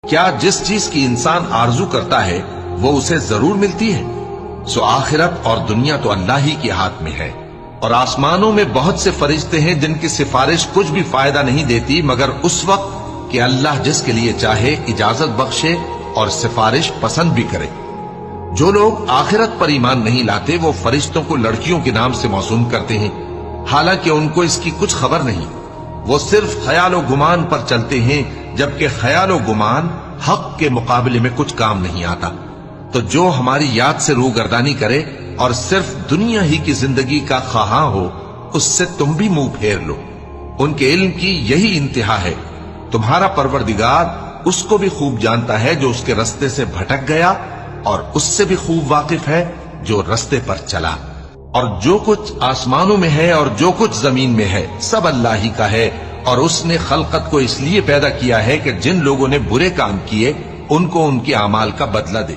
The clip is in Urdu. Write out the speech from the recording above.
کیا جس چیز کی انسان آرزو کرتا ہے وہ اسے ضرور ملتی ہے؟ سو آخرت اور دنیا تو اللہ ہی کے ہاتھ میں ہے، اور آسمانوں میں بہت سے فرشتے ہیں جن کی سفارش کچھ بھی فائدہ نہیں دیتی مگر اس وقت کہ اللہ جس کے لیے چاہے اجازت بخشے اور سفارش پسند بھی کرے۔ جو لوگ آخرت پر ایمان نہیں لاتے وہ فرشتوں کو لڑکیوں کے نام سے موسوم کرتے ہیں، حالانکہ ان کو اس کی کچھ خبر نہیں۔ وہ صرف خیال و گمان پر چلتے ہیں، جبکہ خیال و گمان حق کے مقابلے میں کچھ کام نہیں آتا۔ تو جو ہماری یاد سے روگردانی کرے اور صرف دنیا ہی کی زندگی کا خواہاں ہو، اس سے تم بھی منہ پھیر لو۔ ان کے علم کی یہی انتہا ہے۔ تمہارا پروردگار اس کو بھی خوب جانتا ہے جو اس کے رستے سے بھٹک گیا، اور اس سے بھی خوب واقف ہے جو رستے پر چلا۔ اور جو کچھ آسمانوں میں ہے اور جو کچھ زمین میں ہے سب اللہ ہی کا ہے، اور اس نے خلقت کو اس لیے پیدا کیا ہے کہ جن لوگوں نے برے کام کیے ان کو ان کے اعمال کا بدلہ دے۔